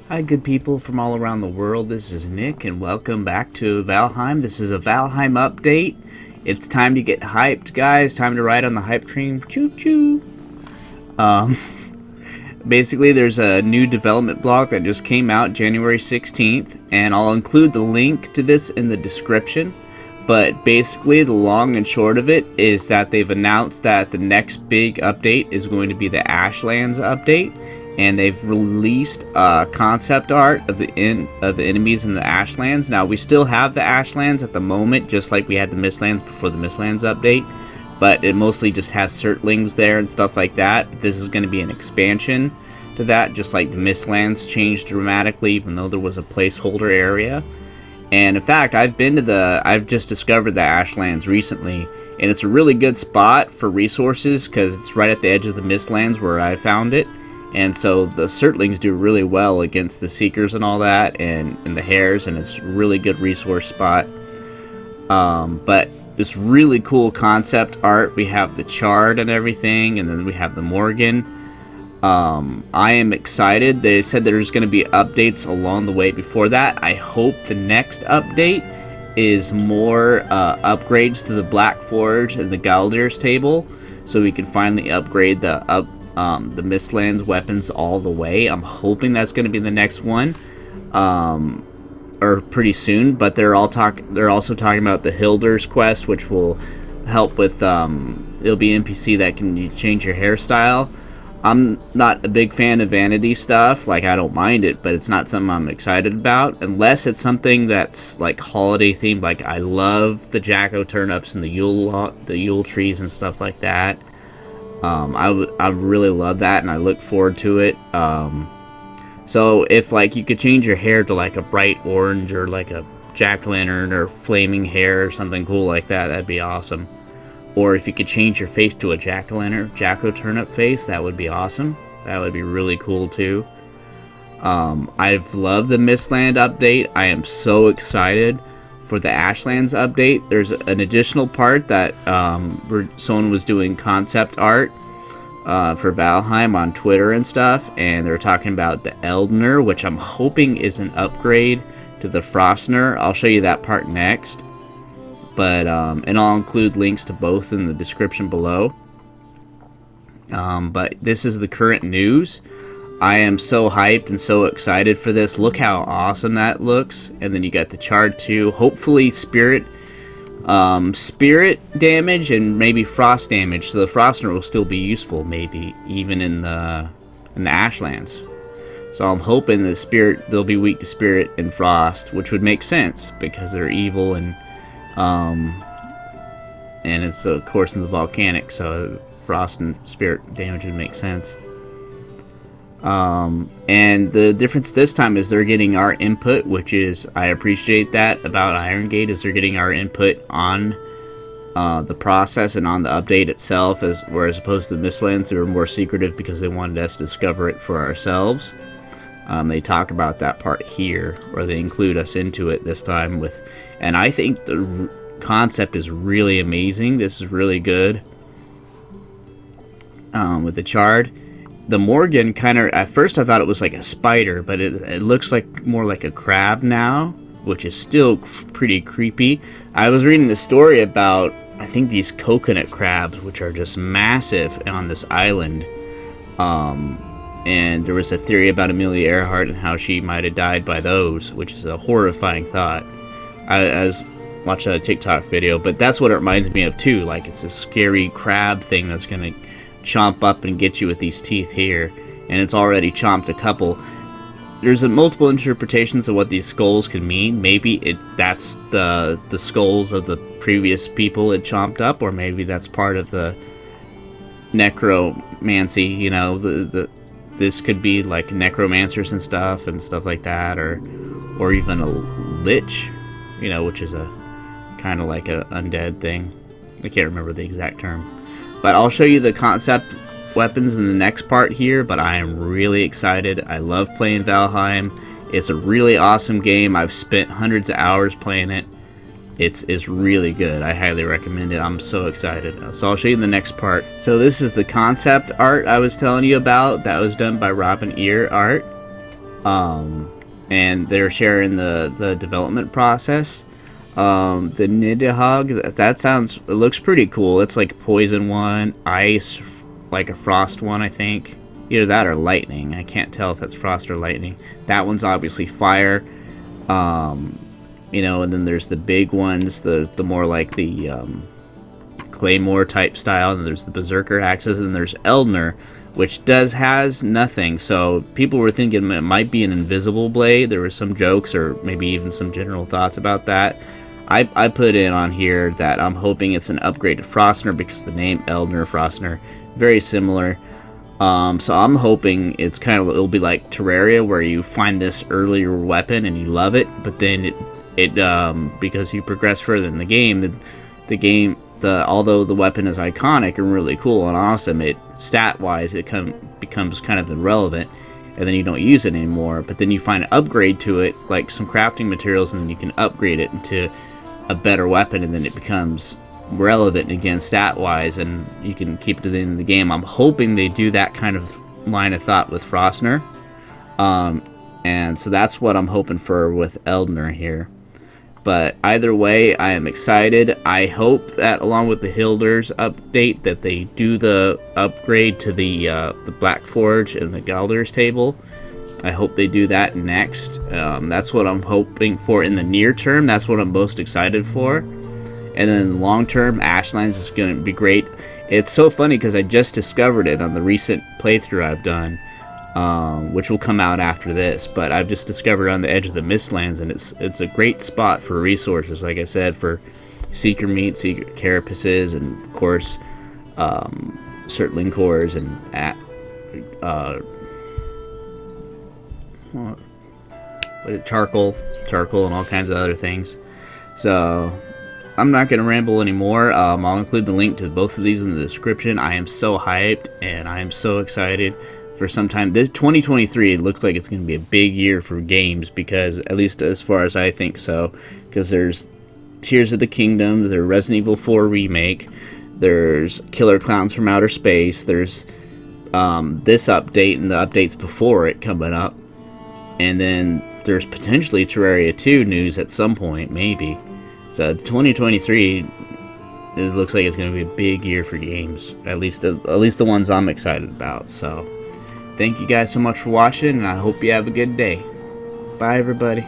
Hi, good people from all around the world. This is Nick, and welcome back to Valheim. This is a Valheim update. It's time to get hyped, guys. Time to ride on the hype train. Choo choo. Um, Basically, there's a new development blog that just came out January 16th, and I'll include the link to this in the description. But basically, the long and short of it is that they've announced that the next big update is going to be the Ashlands update, and they've released concept art of the enemies in the Ashlands. Now, we still have the Ashlands at the moment, just like we had the Mistlands before the Mistlands update, but it mostly just has Certlings there and stuff like that. This is going to be an expansion to that, just like the Mistlands changed dramatically, even though there was a placeholder area. And in fact, I've just discovered the Ashlands recently, and it's a really good spot for resources because it's right at the edge of the Mistlands where I found it. And so the Certlings do really well against the Seekers and all that, and the Hares, and it's a really good resource spot. But this really cool concept art, we have the Chard and everything, and then we have the Morgan. I am excited. They said there's going to be updates along the way before that. I hope the next update is more upgrades to the Black Forge and the Galdir's table, so we can finally upgrade the Mistlands weapons all the way. I'm hoping that's going to be the next one, or pretty soon. But they're also talking about the Hilder's quest, which will help with it'll be NPC that can change your hairstyle. I'm not a big fan of vanity stuff. Like, I don't mind it, but it's not something I'm excited about unless it's something that's like holiday themed. Like, I love the Jacko turnips and the Yule trees and stuff like that. I really love that, and I look forward to it. So if like you could change your hair to like a bright orange or like a jack-o'-lantern or flaming hair or something cool like that, that'd be awesome. Or if you could change your face to a jack-o'-lantern, Jacko-turnip face, that would be awesome. That would be really cool too. I've loved the Mistland update. I am so excited for the Ashlands update. There's an additional part that someone was doing concept art for Valheim on Twitter and stuff, and they're talking about the Eldner, which I'm hoping is an upgrade to the Frostner. I'll show you that part next, but and I'll include links to both in the description below. But this is the current news. I am so hyped and so excited for this. Look how awesome that looks. And then you got the Chard too. Hopefully spirit damage and maybe frost damage. So the Frostner will still be useful, maybe even in the Ashlands. So I'm hoping the spirit, they'll be weak to spirit and frost, which would make sense because they're evil, and it's of course in the volcanic, so frost and spirit damage would make sense. And the difference this time is they're getting our input, which is, I appreciate that about Iron Gate, is they're getting our input on the process and on the update itself, whereas opposed to the Mistlands, they were more secretive because they wanted us to discover it for ourselves. They talk about that part here, or they include us into it this time and I think the concept is really amazing. This is really good. With the Chard. The Morgan kind of, at first I thought it was like a spider, but it looks like more like a crab now, which is still pretty creepy. I was reading the story about, I think, these coconut crabs, which are just massive on this island. And there was a theory about Amelia Earhart and how she might have died by those, which is a horrifying thought. I was watching a TikTok video, but that's what it reminds me of too. Like, it's a scary crab thing that's gonna chomp up and get you with these teeth here, and it's already chomped a couple. There's multiple interpretations of what these skulls could mean. Maybe that's the skulls of the previous people it chomped up, or maybe that's part of the necromancy. You know, this could be like necromancers and stuff like that, or even a lich, you know, which is a kind of like a undead thing. I can't remember the exact term. But I'll show you the concept weapons in the next part here, but I am really excited. I love playing Valheim. It's a really awesome game. I've spent hundreds of hours playing it. It's really good. I highly recommend it. I'm so excited. So I'll show you the next part. So this is the concept art I was telling you about. That was done by Robin Ear Art. And they're sharing the development process. The Nidhogg, it looks pretty cool. It's like a poison one, ice, like a frost one, I think. Either that or lightning. I can't tell if that's frost or lightning. That one's obviously fire. You know, and then there's the big ones, the more like the claymore type style, and there's the berserker axes, and there's Eldner, which has nothing. So people were thinking it might be an invisible blade. There were some jokes or maybe even some general thoughts about that. I put in on here that I'm hoping it's an upgrade to Frostner, because the name Eldner, Frostner, very similar. So I'm hoping it'll be like Terraria, where you find this earlier weapon and you love it, but then it because you progress further in the game, although the weapon is iconic and really cool and awesome, stat wise it becomes kind of irrelevant, and then you don't use it anymore. But then you find an upgrade to it, like some crafting materials, and then you can upgrade it into a better weapon, and then it becomes relevant again stat wise, and you can keep it at the end of the game. I'm hoping they do that kind of line of thought with Frostner, and so that's what I'm hoping for with Eldner here. But either way, I am excited. I hope that along with the Hilders update, that they do the upgrade to the Black Forge and the Galdur's Table. I hope they do that next. That's what I'm hoping for in the near term. That's what I'm most excited for. And then long term, Ashlands is going to be great. It's so funny because I just discovered it on the recent playthrough I've done, which will come out after this. But I've just discovered on the edge of the Mistlands, and it's a great spot for resources. Like I said, for seeker meat, seeker carapaces, and of course, Surtling cores and charcoal, and all kinds of other things. So I'm not going to ramble anymore. I'll include the link to both of these in the description. I am so hyped, and I am so excited for some time. This 2023, it looks like it's going to be a big year for games, because at least as far as I think so, because there's Tears of the Kingdom, there's Resident Evil 4 Remake, there's Killer Clowns from Outer Space, there's this update and the updates before it coming up, and then there's potentially Terraria 2 news at some point, maybe. So 2023, it looks like it's going to be a big year for games, at least the ones I'm excited about. So thank you guys so much for watching, and I hope you have a good day. Bye, everybody.